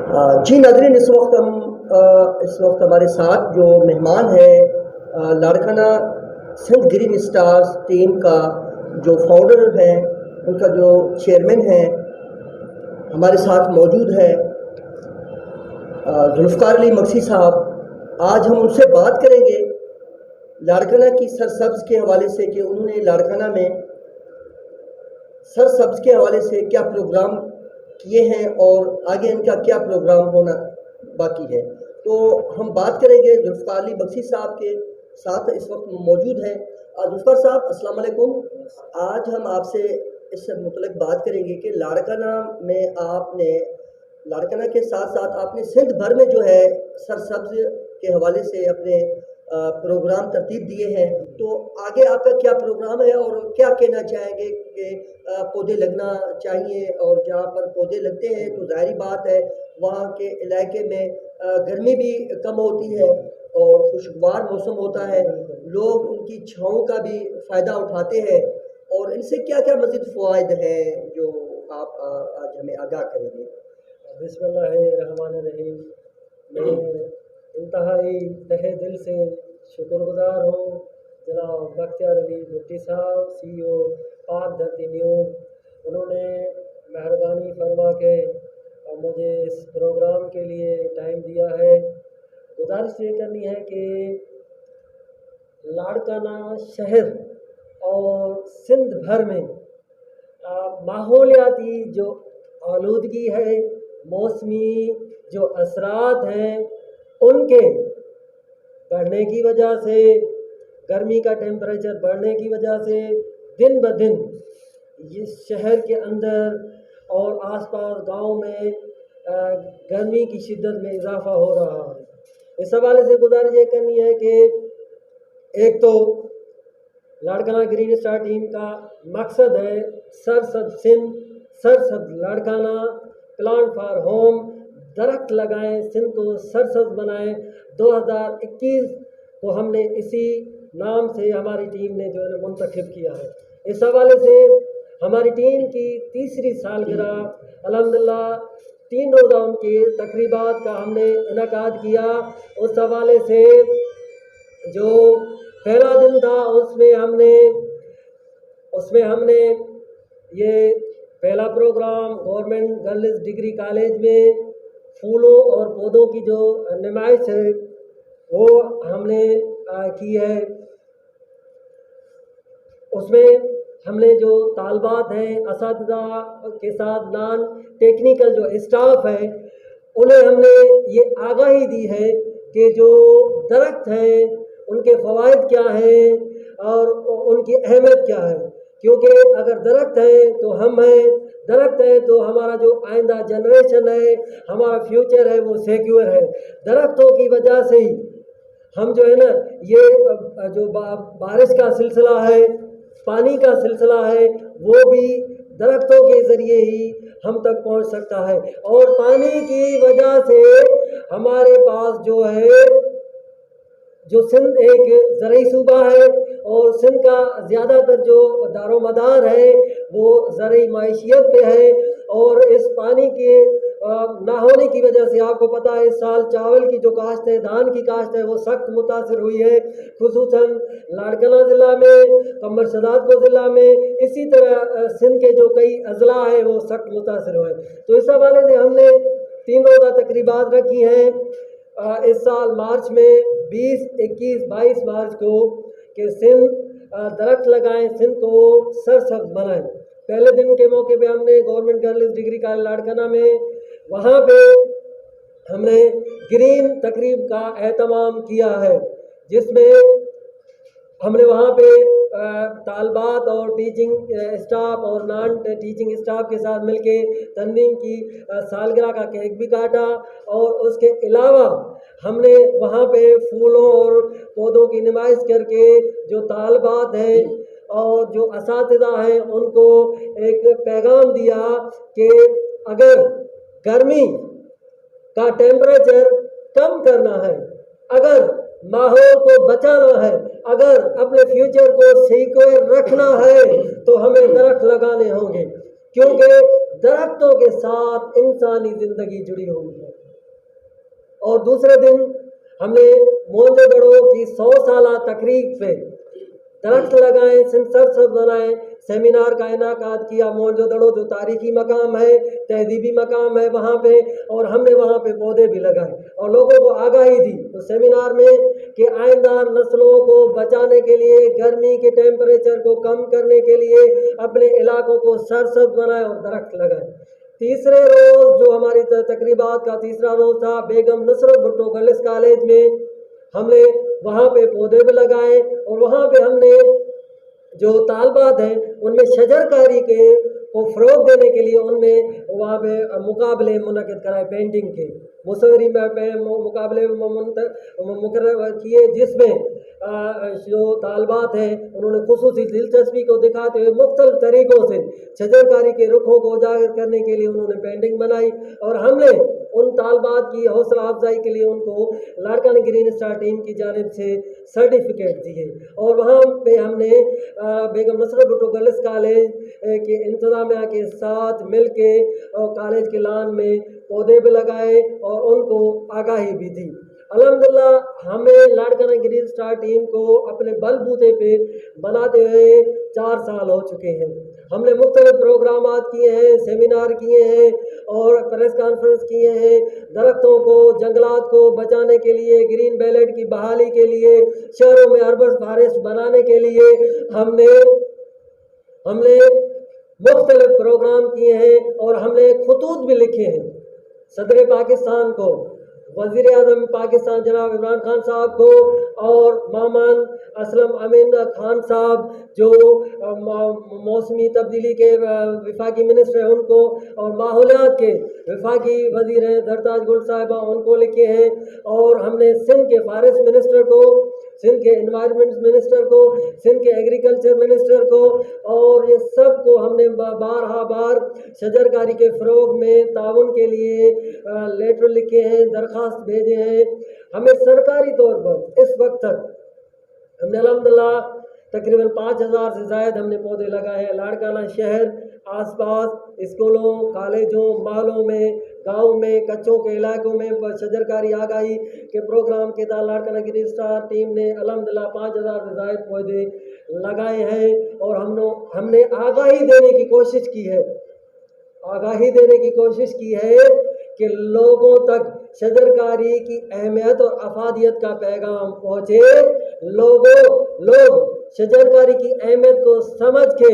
جی ناظرین، اس وقت ہمارے ساتھ جو مہمان ہے Larkana Sindh green stars team کا جو فاؤنڈر ہے، ان کا جو چیئرمین ہے، ہمارے ساتھ موجود ہے ذوالفقار علی مکسی صاحب۔ آج ہم ان سے بات کریں گے لاڑکانہ کی سرسبز کے حوالے سے کہ انہوں نے لاڑکانہ میں سرسبز کے حوالے سے کیا پروگرام کیے ہیں اور آگے ان کا کیا پروگرام ہونا باقی ہے۔ تو ہم بات کریں گے ذوالفقار علی مکسی صاحب کے ساتھ اس وقت موجود ہیں۔ ذوالفقار صاحب السلام علیکم۔ آج ہم آپ سے اس سے متعلق بات کریں گے کہ لاڑکانہ میں آپ نے لاڑکانہ کے ساتھ ساتھ آپ نے سندھ بھر میں جو ہے سرسبز کے حوالے سے اپنے پروگرام ترتیب دیے ہیں، تو آگے آپ کا کیا پروگرام ہے اور کیا کہنا چاہیں گے کہ پودے لگنا چاہیے، اور جہاں پر پودے لگتے ہیں تو ظاہری بات ہے وہاں کے علاقے میں گرمی بھی کم ہوتی ہے اور خوشگوار موسم ہوتا ہے، لوگ ان کی چھاؤں کا بھی فائدہ اٹھاتے ہیں، اور ان سے کیا کیا مزید فوائد ہیں جو آپ آج ہمیں آگاہ کریں گے۔ بسم اللہ الرحمن الرحیم۔ میں انتہائی تہہ دل سے شکر گزار ہوں جناب بختیار علی بھٹی صاحب، CEO پاک دھرتی نیوز۔ انہوں نے مہربانی فرما کے مجھے اس پروگرام کے لیے ٹائم دیا ہے۔ گزارش یہ کرنی ہے کہ لاڑکانہ شہر اور سندھ بھر میں ماحولیاتی جو آلودگی ہے، موسمی جو اثرات ہیں، ان کے بڑھنے کی وجہ سے، گرمی کا ٹیمپریچر بڑھنے کی وجہ سے دن بدن اس شہر کے اندر اور آس پاس گاؤں میں گرمی کی شدت میں اضافہ ہو رہا ہے۔ اس حوالے سے گزارش یہ کرنی ہے کہ ایک تو لاڑکانہ گرین اسٹار ٹیم کا مقصد ہے سرسبز سندھ، سرسبز لاڑکانہ، پلانٹ فار ہوم، درخت لگائیں، سندھ کو سرسبز بنائیں۔ 2021 کو ہم نے اسی نام سے ہماری ٹیم نے جو ہے منتخب کیا ہے۔ اس حوالے سے ہماری ٹیم کی تیسری سالگرہ الحمدللہ 3 روزہ ان کی تقریبات کا ہم نے انعقاد کیا۔ اس حوالے سے جو پہلا دن تھا اس میں ہم نے یہ پہلا programme government girls degree college میں پھولوں اور پودوں کی جو نمائش ہے وہ ہم نے کی ہے۔ اس میں ہم نے جو طالبات ہیں، اساتذہ کے ساتھ نان ٹیکنیکل جو اسٹاف ہے، انہیں ہم نے یہ آگاہی دی ہے کہ جو درخت ہیں ان کے فوائد کیا ہیں اور ان کی اہمیت کیا ہے، کیونکہ اگر درخت ہے تو ہم ہیں، درخت ہے تو ہمارا جو آئندہ جنریشن ہے، ہمارا فیوچر ہے وہ سیکیور ہے۔ درختوں کی وجہ سے ہی ہم جو ہے نا یہ جو بارش کا سلسلہ ہے، پانی کا سلسلہ ہے، وہ بھی درختوں کے ذریعے ہی ہم تک پہنچ سکتا ہے، اور پانی کی وجہ سے ہمارے پاس جو ہے جو سندھ ایک زرعی صوبہ ہے اور سندھ کا زیادہ تر جو دار و مدار ہے وہ زرعی معیشیت پہ ہے، اور اس پانی کے نہ ہونے کی وجہ سے آپ کو پتہ ہے اس سال چاول کی جو کاشت ہے، دھان کی کاشت ہے، وہ سخت متاثر ہوئی ہے، خصوصاً لاڑکانہ ضلع میں، قمر شدادپور ضلع میں، اسی طرح سندھ کے جو کئی اضلاع ہیں وہ سخت متاثر ہوئے۔ تو اس حوالے سے ہم نے 3 روزہ تقریبات رکھی ہیں اس سال مارچ میں 20، 21، 22 مارچ کو، کہ سندھ درخت لگائیں، سندھ کو سرسبز بنائیں۔ پہلے دن کے موقع پہ ہم نے government girls degree college Larkana میں وہاں پہ ہم نے گرین تقریب کا اہتمام کیا ہے، جس میں ہم نے وہاں پہ طالبات اور ٹیچنگ اسٹاف اور نان ٹیچنگ اسٹاف کے ساتھ مل کے تنظیم کی سالگرہ کا کیک بھی کاٹا، اور اس کے علاوہ ہم نے وہاں پہ پھولوں اور پودوں کی نمائش کر کے جو طالبات ہیں اور جو اساتذہ ہیں ان کو ایک پیغام دیا کہ اگر گرمی کا ٹیمپریچر کم کرنا ہے، اگر ماحول کو بچانا ہے، اگر اپنے فیوچر کو سیکور رکھنا ہے تو ہمیں درخت لگانے ہوں گے، کیونکہ درختوں کے ساتھ انسانی زندگی جڑی ہوئی ہے۔ اور دوسرے دن ہم نے موہنجو دڑو کی 100 سالہ تقریب پہ درخت لگائیں، سرسبز بنائیں، سیمینار کا انعقاد کیا۔ موہنجو دڑو جو تاریخی مقام ہے، تہذیبی مقام ہے وہاں پہ، اور ہم نے وہاں پہ پودے بھی لگائے اور لوگوں کو آگاہی دی اس سیمینار میں کہ آئندہ نسلوں کو بچانے کے لیے، گرمی کے ٹیمپریچر کو کم کرنے کے لیے اپنے علاقوں کو سرسبز بنائیں اور درخت لگائیں۔ تیسرے روز جو ہماری تقریبات کا تیسرا روز تھا، بیگم نصرت بھٹو گرلز کالج میں ہم نے وہاں پہ پودے بھی لگائے، اور وہاں پہ ہم نے جو طالبات ہیں ان میں شجر کاری کو فروغ دینے کے لیے ان میں وہاں پہ مقابلے منعقد کرائے، پینٹنگ کے مصوری مقابلے مقرر کیے، جس میں جو طالبات ہیں انہوں نے خصوصی دلچسپی کو دکھاتے ہوئے مختلف طریقوں سے شجر کاری کے رخوں کو اجاگر کرنے کے لیے انہوں نے پینٹنگ بنائی، اور ہم نے ان طالبات کی حوصلہ افزائی کے لیے ان کو لاڑکانہ گرین اسٹار ٹیم کی جانب سے سرٹیفکیٹ دیے۔ اور وہاں پہ ہم نے بیگم نصرت بھٹو گرلز کالج کے انتظامیہ کے ساتھ مل کے کالج کے لان میں پودے بھی لگائے اور ان کو آگاہی بھی دی۔ الحمدللہ ہمیں لاڑکانہ گرین اسٹار ٹیم کو اپنے بل بوتے پہ بناتے ہوئے 4 سال ہو چکے ہیں۔ ہم نے مختلف پروگرامات کیے ہیں، سیمینار کیے ہیں اور پریس کانفرنس کیے ہیں، درختوں کو، جنگلات کو بچانے کے لیے، گرین بیلٹ کی بحالی کے لیے، شہروں میں اربن فارسٹ بنانے کے لیے ہم نے مختلف پروگرام کیے ہیں، اور ہم نے خطوط بھی لکھے ہیں صدر پاکستان کو، وزیر اعظم پاکستان جناب عمران خان صاحب کو، اور مامان اسلم امین خان صاحب جو موسمی تبدیلی کے وفاقی منسٹر ہیں ان کو، اور ماحولیات کے وفاقی وزیر ہیں درتاج گل صاحبہ ان کو لکھے ہیں، اور ہم نے سندھ کے فارسٹ منسٹر کو، سندھ کے انوائرمنٹ منسٹر کو، سندھ کے ایگریکلچر منسٹر کو، اور یہ سب کو ہم نے بار شجر کاری کے فروغ میں تعاون کے لیے لیٹر لکھے ہیں، درخواست بھیجے ہیں۔ ہمیں سرکاری طور پر اس وقت تک ہم نے الحمدللہ تقریباً 5000 سے زائد ہم نے پودے لگائے ہیں۔ لاڑکانہ شہر، آس پاس اسکولوں، کالجوں، محلوں میں، گاؤں میں، کچوں کے علاقوں میں شجر کاری آگاہی کے پروگرام کے تحت لاڑکانہ گرین اسٹار ٹیم نے الحمدللہ 5000 سے زائد پودے لگائے ہیں، اور ہم نے آگاہی دینے کی کوشش کی ہے کہ لوگوں تک شجر کاری کی اہمیت اور افادیت کا پیغام پہنچے۔ لوگ شجر کاری کی اہمیت کو سمجھ کے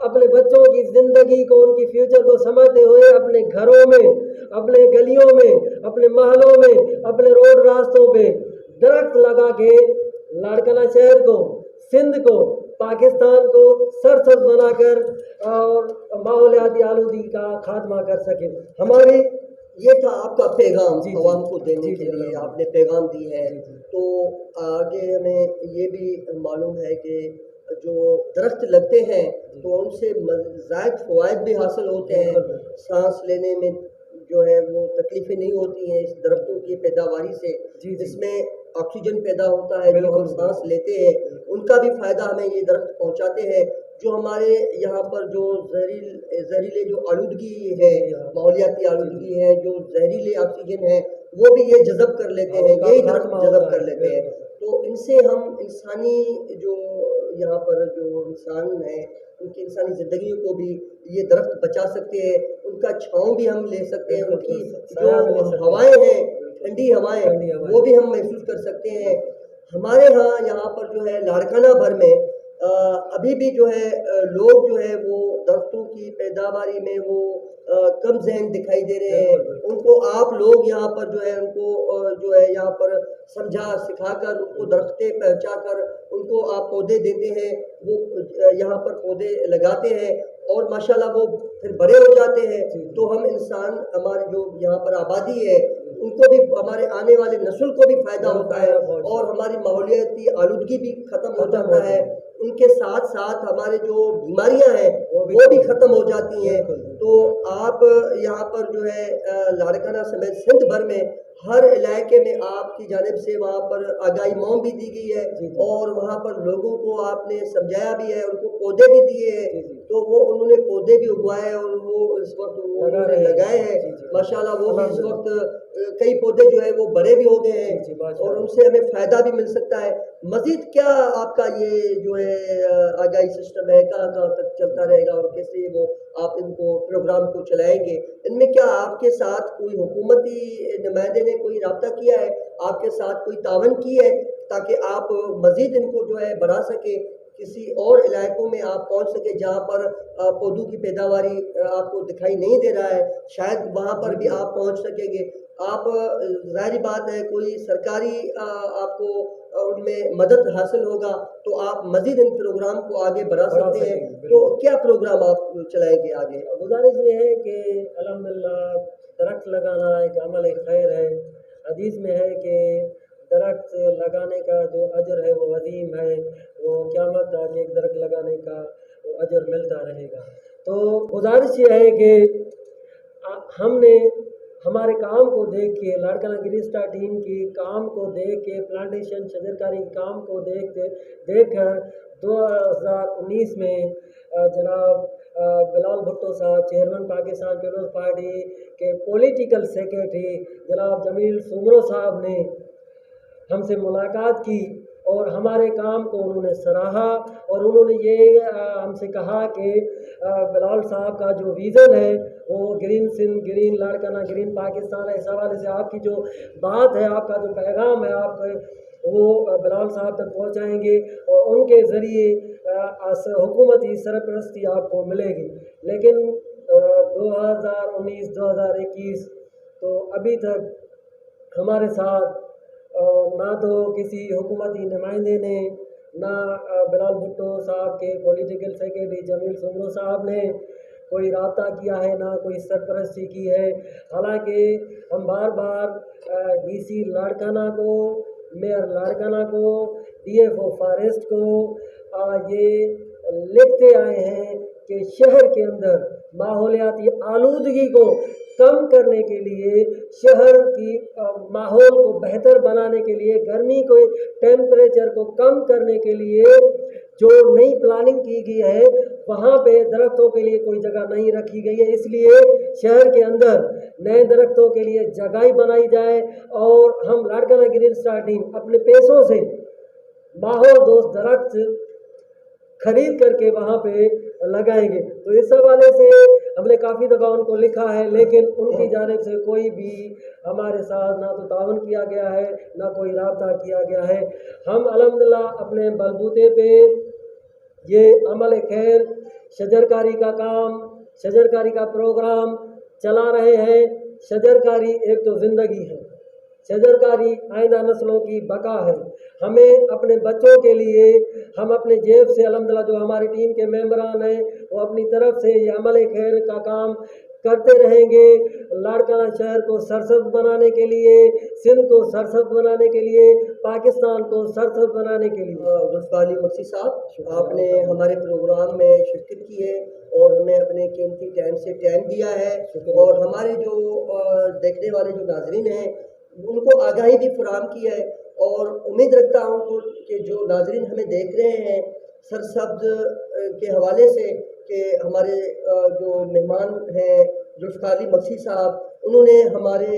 اپنے بچوں کی زندگی کو، ان کی فیوچر کو سمجھتے ہوئے اپنے گھروں میں، اپنے گلیوں میں، اپنے محلوں میں، اپنے روڈ راستوں پہ درخت لگا کے لاڑکانہ شہر کو، سندھ کو، پاکستان کو سرسبز بنا کر اور ماحولیاتی آلودگی کا خاتمہ کر سکے۔ ہمارے یہ تھا آپ کا پیغام عوام کو دینے کے لیے، آپ نے پیغام دی ہے۔ تو آگے ہمیں یہ بھی معلوم ہے کہ جو درخت لگتے ہیں تو ان سے زائد فوائد بھی حاصل ہوتے ہیں، سانس لینے میں جو ہے وہ تکلیفیں نہیں ہوتی ہیں اس درختوں کی پیداواری سے، جس میں آکسیجن پیدا ہوتا ہے، جو ہم سانس لیتے ہیں ان کا بھی فائدہ ہمیں یہ درخت پہنچاتے ہیں۔ جو ہمارے یہاں پر جو زہریلے جو آلودگی ہے، ماحولیاتی آلودگی ہے، جو زہریلے آکسیجن ہے وہ بھی یہ جذب کر لیتے ہیں، یہی درخت جذب کر لیتے ہیں۔ تو ان سے ہم انسانی جو یہاں پر جو انسان ہیں ان کی انسانی زندگی کو بھی یہ درخت بچا سکتے ہیں، ان کا چھاؤں بھی ہم لے سکتے ہیں، ان کی جو ہوائیں ہیں، ٹھنڈی ہوائیں، وہ بھی ہم محسوس کر سکتے ہیں۔ ہمارے ہاں یہاں پر جو ہے لاڑکانہ بھر میں ابھی بھی جو ہے لوگ جو ہے وہ درختوں کی پیداواری میں وہ کم ذہن دکھائی دے رہے ہیں۔ ان کو آپ لوگ یہاں پر جو ہے ان کو جو ہے یہاں پر سمجھا سکھا کر ان کو درختیں پہنچا کر ان کو آپ پودے دیتے ہیں، وہ یہاں پر پودے لگاتے ہیں اور ماشاءاللہ وہ پھر بڑے ہو جاتے ہیں۔ تو ہم انسان، ہمارے جو یہاں پر آبادی ہے ان کو بھی، ہمارے آنے والے نسل کو بھی فائدہ ہوتا ہے، اور ہماری ماحولیاتی آلودگی بھی ختم ہو جاتا ہے۔ ان کے ساتھ ساتھ ہمارے جو بیماریاں ہیں وہ بھی ختم ہو جاتی ہیں. تو آپ یہاں پر جو ہے لاڑکانہ سمیت سندھ بھر میں ہر علاقے میں آپ کی جانب سے وہاں پر آگاہی مہم بھی دی گئی ہے اور وہاں پر لوگوں کو آپ نے سمجھایا بھی ہے, ان کو پودے بھی دیے ہیں, تو وہ انہوں نے پودے بھی اگوائے اور وہ اس وقت انہوں نے لگائے ہیں ماشاءاللہ. وہ بھی اس وقت کئی پودے جو ہے وہ بڑے بھی ہو گئے ہیں اور ان سے ہمیں فائدہ بھی مل سکتا ہے. مزید کیا آپ کا یہ جو ہے آگاہی سسٹم ہے کہاں کہاں تک چلتا رہے گا اور کیسے وہ آپ ان کو پروگرام کو چلائیں گے؟ ان میں کیا آپ کے ساتھ کوئی حکومتی نمائندے نے کوئی رابطہ کیا ہے, آپ کے ساتھ کوئی تعاون کی ہے تاکہ آپ مزید ان کو جو ہے بڑھا سکیں, کسی اور علاقوں میں آپ پہنچ سکے جہاں پر پودوں کی پیداواری آپ کو دکھائی نہیں دے رہا ہے, شاید وہاں پر بھی آپ پہنچ سکیں گے. آپ ظاہری بات ہے کوئی سرکاری آپ کو ان میں مدد حاصل ہوگا تو آپ مزید ان پروگرام کو آگے بڑھا سکتے ہیں. تو کیا پروگرام آپ چلائیں گے آگے؟ گزارش یہ ہے کہ الحمدللہ درخت لگانا ایک عمل خیر ہے. حدیث میں ہے کہ درخت لگانے کا جو اجر ہے وہ عظیم ہے, وہ قیامت تک ایک درخت لگانے کا وہ اجر ملتا رہے گا. تو گزارش یہ ہے کہ ہم نے ہمارے کام کو دیکھ کے, لاڑکانہ گرین اسٹار ٹیم کی کام کو دیکھ کے, پلانٹیشن شجرکاری کام کو دیکھ کر 2019 میں جناب بلال بھٹو صاحب چیئرمین پاکستان پیپلز پارٹی کے پولیٹیکل سیکریٹری جناب جمیل سمرو صاحب نے ہم سے ملاقات کی اور ہمارے کام کو انہوں نے سراہا اور انہوں نے یہ ہم سے کہا کہ بلال صاحب کا جو ویژن ہے وہ green Sindh, green Larkana, green Pakistan ہے, اس حوالے سے آپ کی جو بات ہے, آپ کا جو پیغام ہے, آپ وہ بلال صاحب تک پہنچائیں گے اور ان کے ذریعے حکومتی سرپرستی آپ کو ملے گی. لیکن 2019-2021 تو ابھی تک ہمارے ساتھ نہ تو کسی حکومتی نمائندے نے, نہ بلال بھٹو صاحب کے پولیٹیکل سیکریٹری جمیل سمرو صاحب نے کوئی رابطہ کیا ہے, نہ کوئی سرپرستی کی ہے. حالانکہ ہم بار بار ڈی سی لاڑکانہ کو, میئر لاڑکانہ کو, ڈی ایف او فارسٹ کو یہ لکھتے آئے ہیں کہ شہر کے اندر ماحولیاتی آلودگی کو کم کرنے کے لیے, شہر کی ماحول کو بہتر بنانے کے لیے, گرمی کو ٹیمپریچر کو کم کرنے کے لیے جو نئی پلاننگ کی گئی ہے وہاں پہ درختوں کے لیے کوئی جگہ نہیں رکھی گئی ہے. اس لیے شہر کے اندر نئے درختوں کے لیے جگہ بنائی جائے اور ہم لاڑکانہ گرین اسٹار ٹیم اپنے پیسوں سے ماحول دوست درخت خرید کر کے وہاں پہ لگائیں گے. تو اس حوالے سے ہم نے کافی دفعہ ان کو لکھا ہے, لیکن ان کی جانب سے کوئی بھی ہمارے ساتھ نہ تو تعاون کیا گیا ہے, نہ کوئی رابطہ کیا گیا ہے. ہم الحمدللہ اپنے بلبوتے پہ یہ عمل خیر, شجرکاری کا کام, شجرکاری کا پروگرام چلا رہے ہیں. شجرکاری ایک تو زندگی ہے, شجرکاری آئندہ نسلوں کی بقا ہے. ہمیں اپنے بچوں کے لیے ہم اپنے جیب سے الحمدللہ جو ہماری ٹیم کے ممبران ہیں وہ اپنی طرف سے یہ عمل خیر کا کام کرتے رہیں گے. لاڑکانہ شہر کو سرسبز بنانے کے لیے, سندھ کو سرسبز بنانے کے لیے, پاکستان کو سرسبز بنانے کے لیے. ذوالفقار علی بخشی صاحب, آپ نے ہمارے پروگرام میں شرکت کی ہے اور ہمیں اپنے قیمتی ٹائم سے ٹائم دیا ہے, اور ہمارے جو دیکھنے والے جو ناظرین ہیں ان کو آگاہی بھی فراہم کی ہے. اور امید رکھتا ہوں کہ جو ناظرین ہمیں دیکھ رہے ہیں سرسبز کے حوالے سے, کہ ہمارے جو مہمان ہیں ذوالفقار علی بخشی صاحب, انہوں نے ہمارے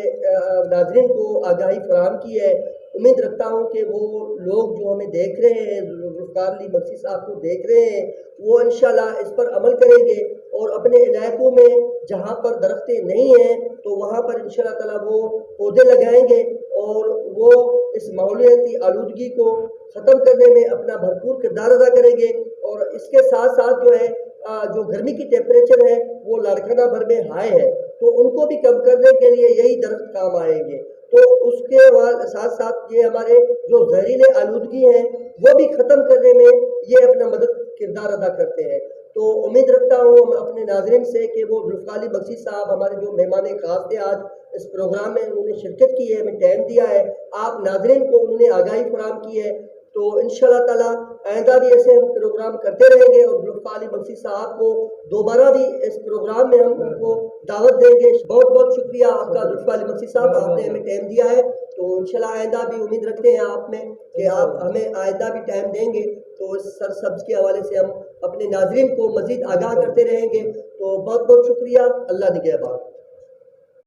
ناظرین کو آگاہی فراہم کی ہے. امید رکھتا ہوں کہ وہ لوگ جو ہمیں دیکھ رہے ہیں, ذوالفقار علی بخشی صاحب کو دیکھ رہے ہیں, وہ انشاءاللہ اس پر عمل کریں گے اور اپنے علاقوں میں جہاں پر درختیں نہیں ہیں تو وہاں پر انشاءاللہ تعالیٰ وہ پودے لگائیں گے اور وہ اس ماحولیاتی آلودگی کو ختم کرنے میں اپنا بھرپور کردار ادا کریں گے. اور اس کے ساتھ ساتھ جو ہے جو گرمی کی ٹیمپریچر ہے وہ لاڑکانہ بھر میں ہائی ہے, تو ان کو بھی کم کرنے کے لیے یہی درخت کام آئیں گے. تو اس کے ساتھ ساتھ یہ ہمارے جو زہریلے آلودگی ہیں وہ بھی ختم کرنے میں یہ اپنا مدد کردار ادا کرتے ہیں. تو امید رکھتا ہوں اپنے ناظرین سے کہ وہ ذوالفقار علی بخشی صاحب ہمارے جو مہمان خاص تھے آج اس پروگرام میں, انہوں نے شرکت کی ہے, ہمیں ٹائم دیا ہے, آپ ناظرین کو انہوں نے آگاہی فراہم کی ہے. تو انشاءاللہ تعالیٰ آئندہ بھی ایسے ہم پروگرام کرتے رہیں گے، اور ذوالفقار علی بخشی صاحب کو دوبارہ بھی اس پروگرام میں ہم ان کو دعوت دیں گے۔ بہت بہت شکریہ آپ کا ذوالفقار علی بخشی صاحب، آپ نے ہمیں ٹائم دیا ہے، تو انشاءاللہ آئندہ بھی امید رکھتے ہیں آپ میں کہ آپ ہمیں آئندہ بھی ٹائم دیں گے، تو اس سرسبز کے حوالے سے ہم اپنے ناظرین کو مزید آگاہ کرتے رہیں گے۔ تو بہت بہت شکریہ، اللہ نگہبان۔